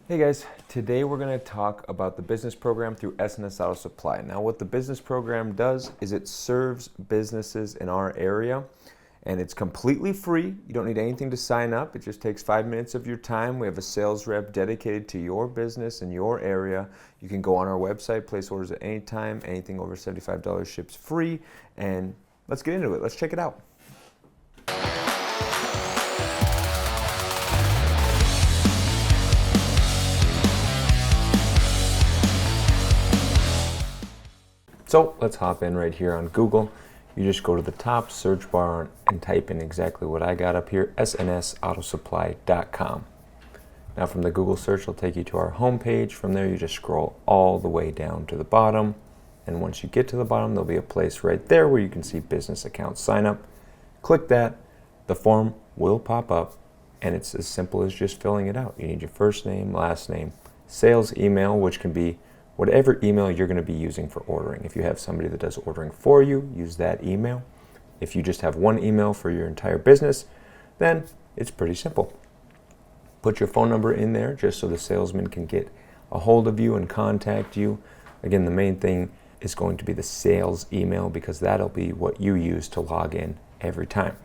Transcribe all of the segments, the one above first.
Hey guys, today we're going to talk about the business program through SNS Auto Supply. Now what the business program does is it serves businesses in our area and it's completely free. You don't need anything to sign up. It just takes 5 minutes of your time. We have a sales rep dedicated to your business in your area. You can go on our website, place orders at any time. Anything over $75 ships free. And let's get into it. Let's check it out. So let's hop in right here on Google. You just go to the top search bar and type in exactly what I got up here, snsautosupply.com. Now from the Google search, it'll take you to our home page. From there, you just scroll all the way down to the bottom. And once you get to the bottom, there'll be a place right there where you can see business account sign up. Click that, the form will pop up, and it's as simple as just filling it out. You need your first name, last name, sales email, which can be whatever email you're going to be using for ordering. If you have somebody that does ordering for you, use that email. If you just have one email for your entire business, then it's pretty simple. Put your phone number in there just so the salesman can get a hold of you and contact you. Again, the main thing is going to be the sales email because that'll be what you use to log in every time.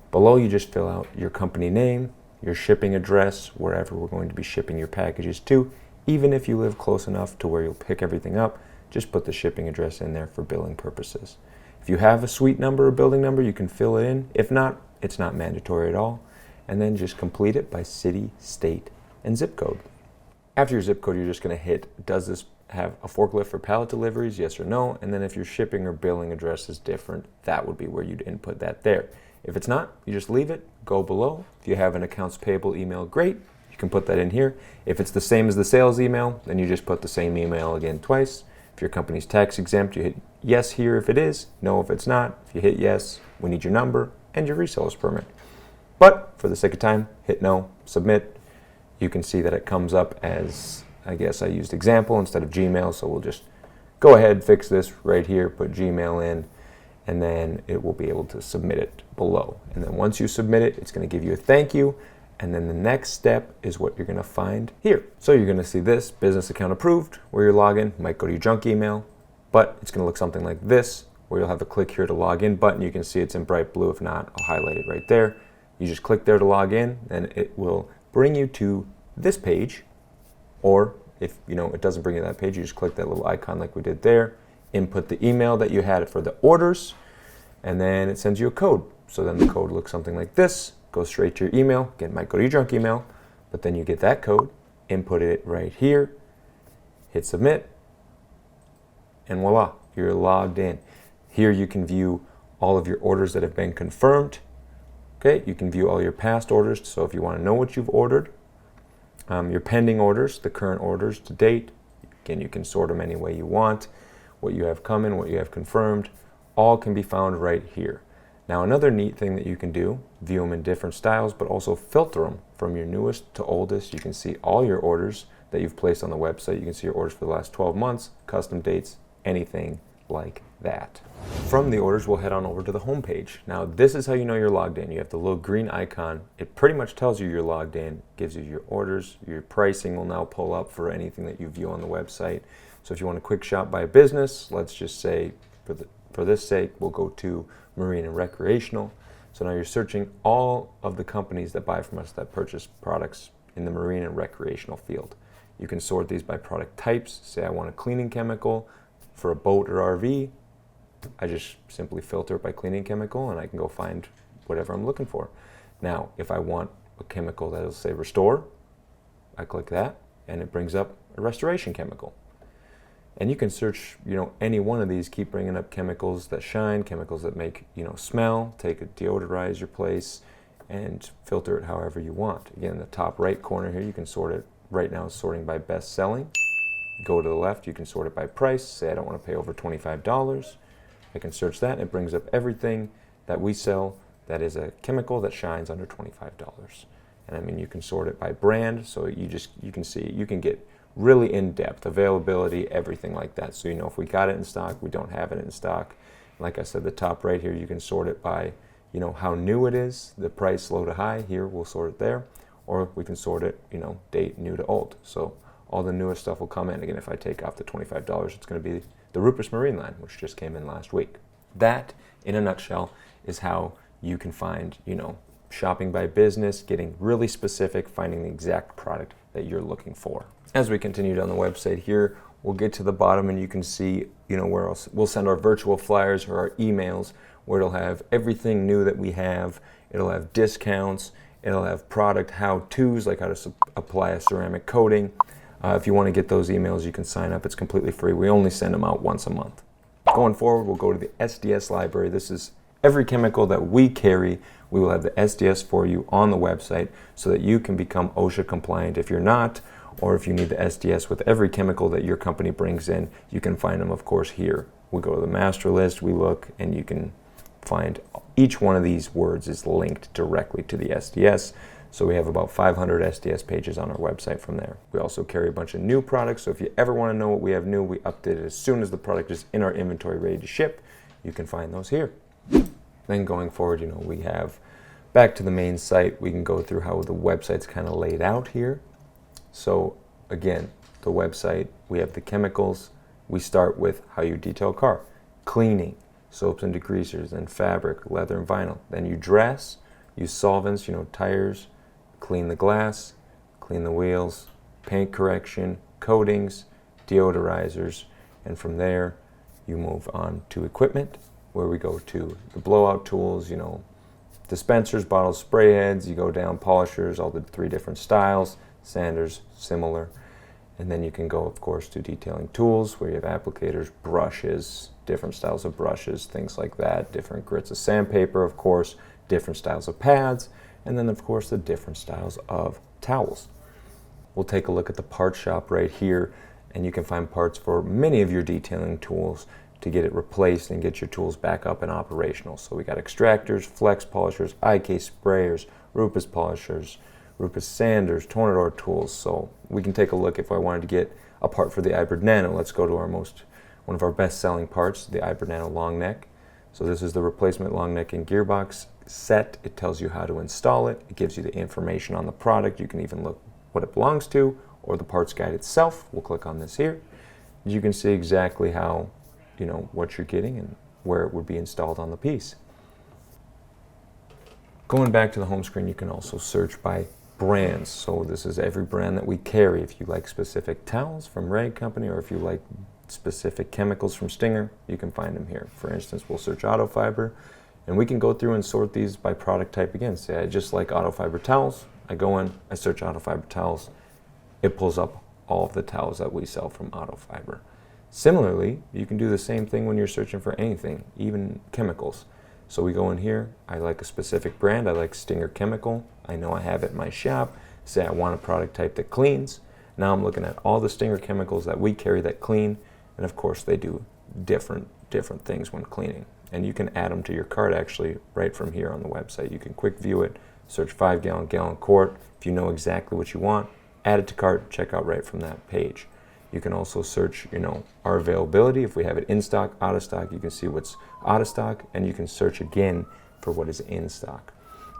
Below, you just fill out your company name, your shipping address, wherever we're going to be shipping your packages to. Even if you live close enough to where you'll pick everything up, just put the shipping address in there for billing purposes. If you have a suite number or building number, you can fill it in. If not, it's not mandatory at all. And then just complete it by city, state, and zip code. After your zip code, you're just going to hit, does this have a forklift for pallet deliveries, yes or no? And then if your shipping or billing address is different, that would be where you'd input that there. If it's not, you just leave it, go below. If you have an accounts payable email, great. You can put that in here. If it's the same as the sales email, then you just put the same email again twice. If your company's tax exempt, you hit yes here if it is, no if it's not. If you hit yes, we need your number and your reseller's permit. But for the sake of time, hit no, submit. You can see that it comes up as, I guess I used example instead of Gmail, so we'll just go ahead, fix this right here, put Gmail in, and then it will be able to submit it below. And then once you submit it, it's going to give you a thank you. And then the next step is what you're going to find here. So you're going to see this, business account approved, where your login might go to your junk email, but it's going to look something like this, where you'll have a click here to log in button. You can see it's in bright blue. If not, I'll highlight it right there. You just click there to log in, and it will bring you to this page. Or if it doesn't bring you to that page, you just click that little icon like we did there, input the email that you had for the orders, and then it sends you a code. So then the code looks something like this. Goes straight to your email. Again, it might go to your junk email, but then you get that code, input it right here, hit submit, and voila, you're logged in. Here you can view all of your orders that have been confirmed. Okay, you can view all your past orders, so if you want to know what you've ordered, your pending orders, the current orders to date, again, you can sort them any way you want, what you have coming, what you have confirmed, all can be found right here. Now another neat thing that you can do, view them in different styles, but also filter them from your newest to oldest. You can see all your orders that you've placed on the website. You can see your orders for the last 12 months, custom dates, anything like that. From the orders, we'll head on over to the home page. Now this is how you know you're logged in. You have the little green icon. It pretty much tells you you're logged in, gives you your orders. Your pricing will now pull up for anything that you view on the website. So if you want to quick shop by a business, let's just say for this sake, we'll go to marine and recreational. So now you're searching all of the companies that buy from us that purchase products in the marine and recreational field. You can sort these by product types. Say I want a cleaning chemical for a boat or RV. I just simply filter it by cleaning chemical and I can go find whatever I'm looking for. Now, if I want a chemical that'll say restore, I click that and it brings up a restoration chemical. And you can search, any one of these, keep bringing up chemicals that shine, chemicals that make, smell, take it, deodorize your place, and filter it however you want. Again, in the top right corner here, you can sort it. Right now, it's sorting by best selling. Go to the left, you can sort it by price. Say I don't want to pay over $25. I can search that, and it brings up everything that we sell that is a chemical that shines under $25. And you can sort it by brand, so you can see, you can get really in-depth, availability, everything like that. So if we got it in stock, we don't have it in stock. Like I said, the top right here, you can sort it by, how new it is, the price low to high. Here, we'll sort it there. or we can sort it, date new to old. So all the newest stuff will come in. Again, if I take off the $25, it's going to be the Rupus Marine line, which just came in last week. That, in a nutshell, is how you can find, shopping by business, getting really specific, finding the exact product that you're looking for. As we continue down the website here, we'll get to the bottom and you can see, where else we'll send our virtual flyers or our emails, where it'll have everything new that we have. It'll have discounts. It'll have product how-tos, like how to apply a ceramic coating. If you want to get those emails, you can sign up. It's completely free. We only send them out once a month. Going forward, we'll go to the SDS library. This is every chemical that we carry. We will have the SDS for you on the website so that you can become OSHA compliant. If you're not, or if you need the SDS with every chemical that your company brings in, you can find them, of course, here. We go to the master list, we look, and you can find each one of these words is linked directly to the SDS. So we have about 500 SDS pages on our website from there. We also carry a bunch of new products, so if you ever want to know what we have new, we update it as soon as the product is in our inventory ready to ship. You can find those here. Then going forward, we have back to the main site. We can go through how the website's kind of laid out here. So again, the website, we have the chemicals. We start with how you detail a car, cleaning, soaps and degreasers, then fabric, leather and vinyl. Then you dress, use solvents, tires, clean the glass, clean the wheels, paint correction, coatings, deodorizers, and from there you move on to equipment, where we go to the blowout tools, dispensers, bottles, spray heads. You go down polishers, all the 3 different styles, sanders, similar. And then you can go, of course, to detailing tools, where you have applicators, brushes, different styles of brushes, things like that, different grits of sandpaper, of course, different styles of pads, and then, of course, the different styles of towels. We'll take a look at the part shop right here, and you can find parts for many of your detailing tools to get it replaced and get your tools back up and operational. So we got extractors, flex polishers, eye-case sprayers, Rupus polishers, Rupus sanders, Tornador tools. So we can take a look if I wanted to get a part for the Hybrid Nano. Let's go to one of our best-selling parts, the Hybrid Nano long neck. So this is the replacement long neck and gearbox set. It tells you how to install it. It gives you the information on the product. You can even look what it belongs to or the parts guide itself. We'll click on this here. You can see exactly how, what you're getting and where it would be installed on the piece. Going back to the home screen, you can also search by brands. So this is every brand that we carry. If you like specific towels from Rag Company, or if you like specific chemicals from Stinger, you can find them here. For instance, we'll search Auto Fiber, and we can go through and sort these by product type again. Say I just like Auto Fiber towels. I go in, I search Auto Fiber towels. It pulls up all of the towels that we sell from Auto Fiber. Similarly, you can do the same thing when you're searching for anything, even chemicals. So we go in here, I like a specific brand, I like Stinger Chemical. I know I have it in my shop. Say I want a product type that cleans. Now I'm looking at all the Stinger chemicals that we carry that clean, and of course they do different things when cleaning. And you can add them to your cart actually right from here on the website. You can quick view it, search 5 gallon, quart. If you know exactly what you want, add it to cart, check out right from that page. You can also search, our availability. If we have it in stock, out of stock, you can see what's out of stock, and you can search again for what is in stock.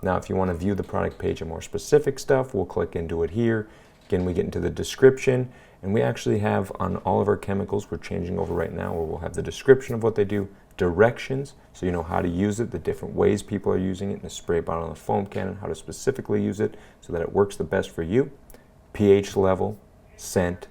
Now, if you want to view the product page and more specific stuff, we'll click into it here. Again, we get into the description, and we actually have on all of our chemicals, we're changing over right now, where we'll have the description of what they do, directions, so you know how to use it, the different ways people are using it in a spray bottle and a foam cannon, how to specifically use it so that it works the best for you, pH level, scent,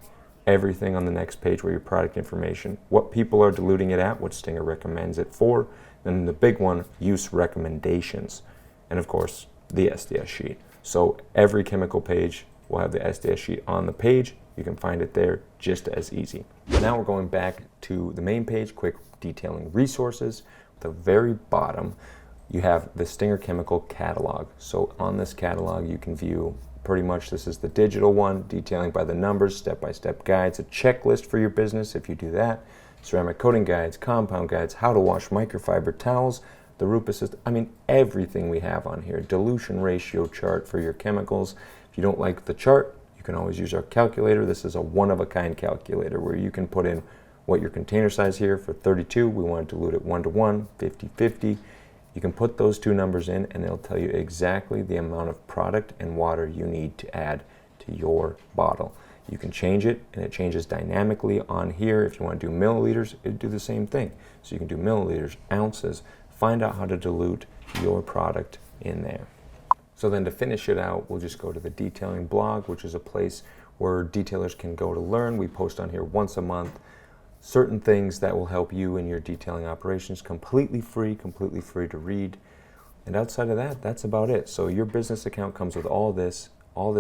everything on the next page where your product information, what people are diluting it at, what Stinger recommends it for, then the big one, use recommendations, and of course the SDS sheet. So every chemical page will have the SDS sheet on the page. You can find it there just as easy. Now we're going back to the main page, quick detailing resources. At the very bottom you have the Stinger Chemical catalog. So on this catalog you can view pretty much, this is the digital one, detailing by the numbers, step-by-step guides, a checklist for your business if you do that, ceramic coating guides, compound guides, how to wash microfiber towels, the Rupus system, everything we have on here, dilution ratio chart for your chemicals. If you don't like the chart, you can always use our calculator. This is a one-of-a-kind calculator where you can put in what your container size here for 32, we want to dilute it 1 to 1, 50-50, You can put those two numbers in and it'll tell you exactly the amount of product and water you need to add to your bottle. You can change it, and it changes dynamically on here. If you want to do milliliters, it'll do the same thing. So you can do milliliters, ounces, find out how to dilute your product in there. So then to finish it out, we'll just go to the detailing blog, which is a place where detailers can go to learn. We post on here once a month certain things that will help you in your detailing operations, completely free to read. And outside of that, that's about it. So your business account comes with all this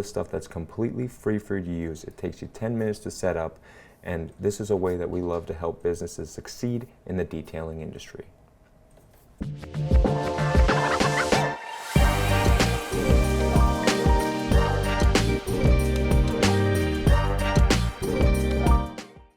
stuff that's completely free for you to use. It takes you 10 minutes to set up, and this is a way that we love to help businesses succeed in the detailing industry.